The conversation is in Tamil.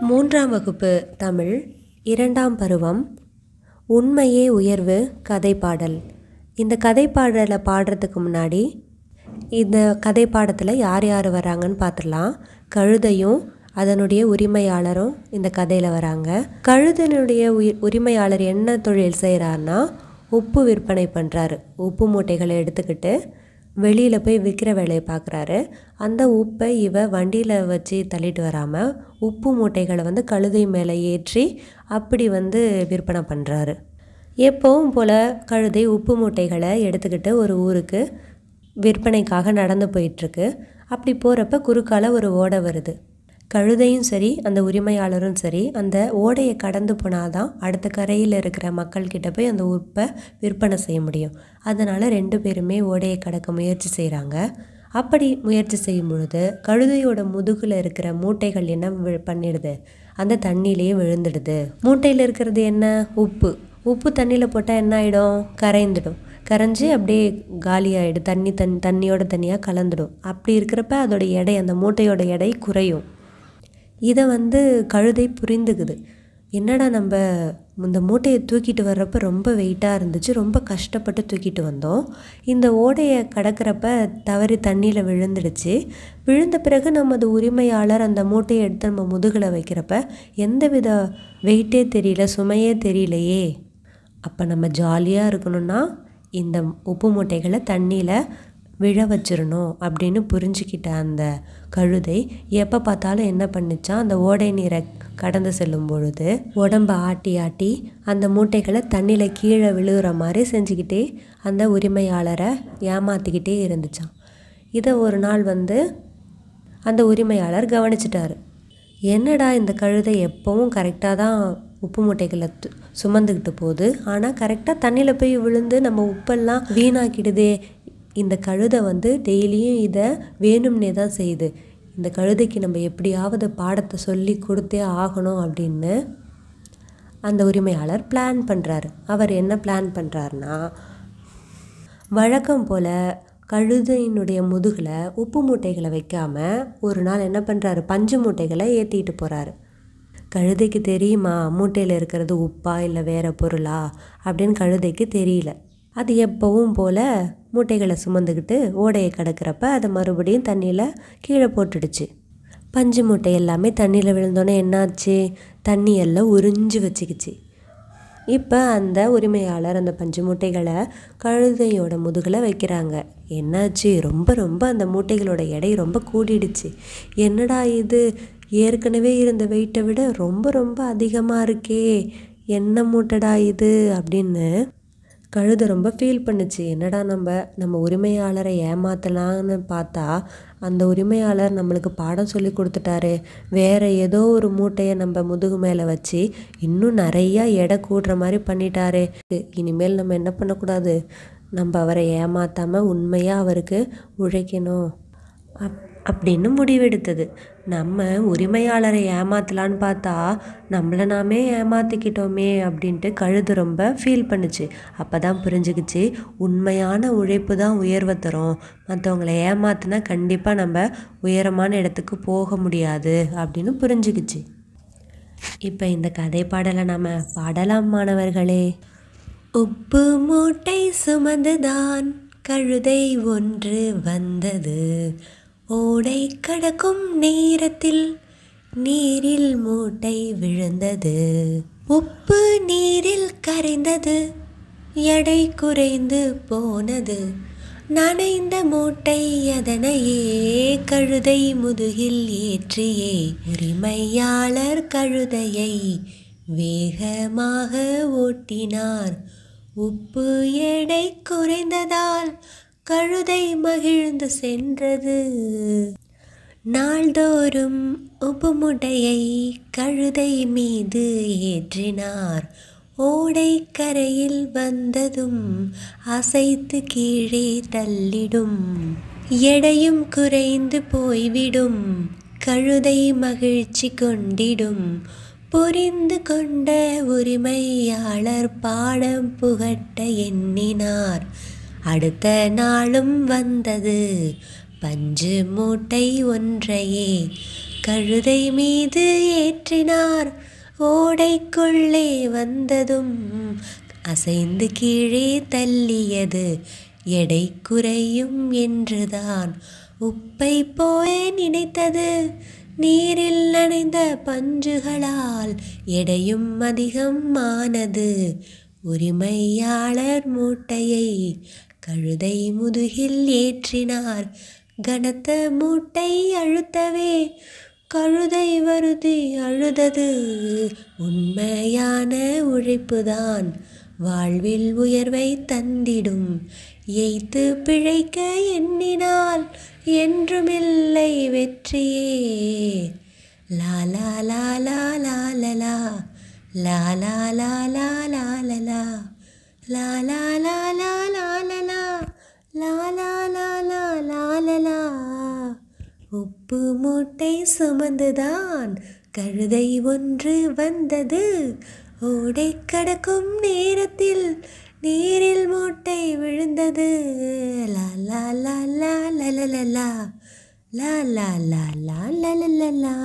மூன்றாம் வகுப்பு தமிழ், 2ஆம் பருவம், உண்மையே உயர்வு கதை பாடல். இந்த கதை பாடலை பாடுறதுக்கு முன்னாடி இந்த கதை பாடத்தில் யார் யார் வராங்கன்னு பார்த்துடலாம். கழுதையும் அதனுடைய உரிமையாளரும் இந்த கதையில் வராங்க. கழுதனுடைய உரிமையாளர் என்ன தொழில் செய்கிறாருன்னா, உப்பு விற்பனை பண்ணுறாரு. உப்பு மூட்டைகளை எடுத்துக்கிட்டு வெளியில் போய் விற்கிற வேலையை பார்க்குறாரு. அந்த உப்பை வண்டியில் வச்சு தள்ளிட்டு வராமல் உப்பு மூட்டைகளை கழுதை மேலே ஏற்றி அப்படி விற்பனை பண்ணுறாரு. எப்பவும் போல் கழுதை உப்பு மூட்டைகளை எடுத்துக்கிட்டு ஒரு ஊருக்கு விற்பனைக்காக நடந்து போயிட்டுருக்கு. அப்படி போகிறப்ப குறுக்கால ஒரு ஓடை வருது. கழுதையும் சரி அந்த உரிமையாளரும் சரி அந்த ஓடையை கடந்து போனால் தான் அடுத்த கரையில் இருக்கிற மக்கள்கிட்ட போய் அந்த உப்பை விற்பனை செய்ய முடியும். அதனால் 2 பேருமே ஓடையை கடக்க முயற்சி செய்கிறாங்க. அப்படி முயற்சி செய்யும் பொழுது கழுதையோட முதுகில் இருக்கிற மூட்டைகள் என்ன பண்ணிடுது, அந்த தண்ணியிலேயே விழுந்துடுது. மூட்டையில் இருக்கிறது என்ன, உப்பு. உப்பு தண்ணியில் போட்டால் என்ன ஆகிடும், கரைந்துடும். கரைஞ்சி அப்படியே காலியாகிடும். தண்ணியோட தண்ணியாக கலந்துடும். அப்படி இருக்கிறப்ப அதோட எடை, அந்த மூட்டையோட எடை குறையும். இதை கழுதை புரிந்துக்குது. என்னடா நம்ம இந்த மூட்டையை தூக்கிட்டு வர்றப்ப ரொம்ப வெயிட்டாக இருந்துச்சு, ரொம்ப கஷ்டப்பட்டு தூக்கிட்டு வந்தோம். இந்த ஓடையை கடக்கிறப்ப தவறி தண்ணியில் விழுந்துடுச்சு. விழுந்த பிறகு நமது உரிமையாளர் அந்த மூட்டையை எடுத்து நம்ம முதுகில் வைக்கிறப்ப எந்தவித வெயிட்டே தெரியல, சுமையே தெரியலையே. அப்போ நம்ம ஜாலியாக இருக்கணும்னா இந்த உப்பு மூட்டைகளை தண்ணியில் விழ வச்சிடணும் அப்படின்னு புரிஞ்சுக்கிட்ட அந்த கழுதை எப்போ பார்த்தாலும் என்ன பண்ணிச்சான், அந்த ஓடை நீரை கடந்து செல்லும் பொழுது உடம்பை ஆட்டி ஆட்டி அந்த மூட்டைகளை தண்ணியில் கீழே விழுகிற மாதிரி செஞ்சுக்கிட்டே அந்த உரிமையாளரை ஏமாற்றிக்கிட்டே இருந்துச்சான். இதை ஒரு நாள் அந்த உரிமையாளர் கவனிச்சிட்டாரு. என்னடா இந்த கழுதை எப்போவும் கரெக்டாக தான் உப்பு மூட்டைகளை சுமந்துக்கிட்டு போகுது, ஆனால் கரெக்டாக தண்ணியில் போய் விழுந்து நம்ம உப்பெல்லாம் வீணாக்கிடுதே. இந்த கழுதை டெய்லியும் இதை வேணும்னே தான் செய்யுது. இந்த கழுதைக்கு நம்ம எப்படியாவது பாடத்தை சொல்லி கொடுத்தே ஆகணும் அப்படின்னு அந்த உரிமையாளர் பிளான் பண்ணுறாரு. அவர் என்ன பிளான் பண்ணுறாருனா, வழக்கம் போல் கழுதையினுடைய முதுகில் உப்பு மூட்டைகளை வைக்காமல் ஒரு நாள் என்ன பண்ணுறாரு, பஞ்சு மூட்டைகளை ஏற்றிட்டு போகிறாரு. கழுதைக்கு தெரியுமா மூட்டையில் இருக்கிறது உப்பா இல்லை வேறு பொருளா அப்படின்னு கழுதைக்கு தெரியல. அது எப்பவும் போல் மூட்டைகளை சுமந்துக்கிட்டு ஓடையை கடக்கிறப்ப அதை மறுபடியும் தண்ணியில் கீழே போட்டுடுச்சு. பஞ்சு மூட்டை எல்லாமே தண்ணியில் விழுந்தோன்னே என்னாச்சு, தண்ணி எல்லாம் உறிஞ்சி வச்சுக்கிச்சு. இப்போ அந்த உரிமையாளர் அந்த பஞ்சு மூட்டைகளை கழுதையோட முதுகில் வைக்கிறாங்க. என்னாச்சு, ரொம்ப அந்த மூட்டைகளோட எடை ரொம்ப கூடிடுச்சு. என்னடா இது, ஏற்கனவே இருந்த வெயிட்டை விட ரொம்ப அதிகமாக இருக்கே, என்ன மூட்டைடா இது அப்படின்னு கழுதை ரொம்ப ஃபீல் பண்ணுச்சு. என்னடா நம்ம உரிமையாளரை ஏமாத்தலான்னு பார்த்தா அந்த உரிமையாளர் நம்மளுக்கு பாடம் சொல்லி கொடுத்துட்டாரு. வேறு ஏதோ ஒரு மூட்டையை நம்ம முதுகு மேலே வச்சு இன்னும் நிறையா எடை கூடுற மாதிரி பண்ணிட்டாரு. இனிமேல் நம்ம என்ன பண்ணக்கூடாது, நம்ம அவரை ஏமாத்தாமல் உண்மையாக அவருக்கு உழைக்கணும் அப்படின்னு முடிவெடுத்தது. நம்ம உரிமையாளரை ஏமாத்தலான்னு பார்த்தா நம்மளை நாமே ஏமாற்றிக்கிட்டோமே அப்படின்ட்டு கழுது ரொம்ப ஃபீல் பண்ணுச்சு. அப்போ தான் புரிஞ்சுக்கிச்சு, உண்மையான உழைப்பு தான் உயர்வை தரும், மற்றவங்களை ஏமாத்தினா கண்டிப்பாக நம்ம உயரமான இடத்துக்கு போக முடியாது அப்படின்னு புரிஞ்சுக்கிச்சு. இப்போ இந்த கதை பாடலை நம்ம பாடலாம் மாணவர்களே. உப்பு மூட்டை சுமந்துதான் கழுதை ஒன்று வந்தது, ஓடை கடக்கும் நேரத்தில் நீரில் மூட்டை விழுந்தது. உப்பு நீரில் கரைந்தது, எடை குறைந்து போனது. நனைந்த மூட்டை அதனையே கழுதை முதுகில் ஏற்றியே உரிமையாளர் கழுதையை வேகமாக ஓட்டினார். உப்பு எடை குறைந்ததால் கழுதை மகிழ்ந்து சென்றது. நாள்தோறும் உப்பு மூட்டையை கழுதை மீது ஏற்றினார். ஓடை கரையில் வந்ததும் அசைத்து கீழே தள்ளிடும், எடையும் குறைந்து போய்விடும். கழுதை மகிழ்ச்சி கொண்டிடும். புரிந்து கொண்ட உரிமையாளர் பாடம் புகட்ட எண்ணினார். அடுத்த நாளும் வந்தது. பஞ்சு மூட்டை ஒன்றையே கழுதை மீது ஏற்றினார். ஓடைக்குள்ளே வந்ததும் அசைந்து கீழே தள்ளியது. எடை குறையும் என்றுதான் உப்பை போல நினைத்தது. நீரில் நனைந்த பஞ்சுகளால் எடையும் அதிகம் ஆனது. உரிமையாளர் மூட்டையை கழுதை முதுகில் ஏற்றினார். கனத்த மூட்டை அழுத்தவே கழுதை வருதி அழுதது. உண்மையான உழைப்புதான் வாழ்வில் உயர்வை தந்திடும். எய்த்து பிழைக்க எண்ணினால் என்றுமில்லை வெற்றியே. லாலா லாலா லாலலா லாலா லாலா லாலலா லாலா லாலா லாலலா லாலா லாலா லாலலா. உப்பு மூட்டை சுமந்துதான் கழுதை ஒன்று வந்தது. ஓடை கடக்கும் நேரத்தில் நீரில் மூட்டை விழுந்தது. லாலா லாலா லலலலா லாலா லாலா லலலலா.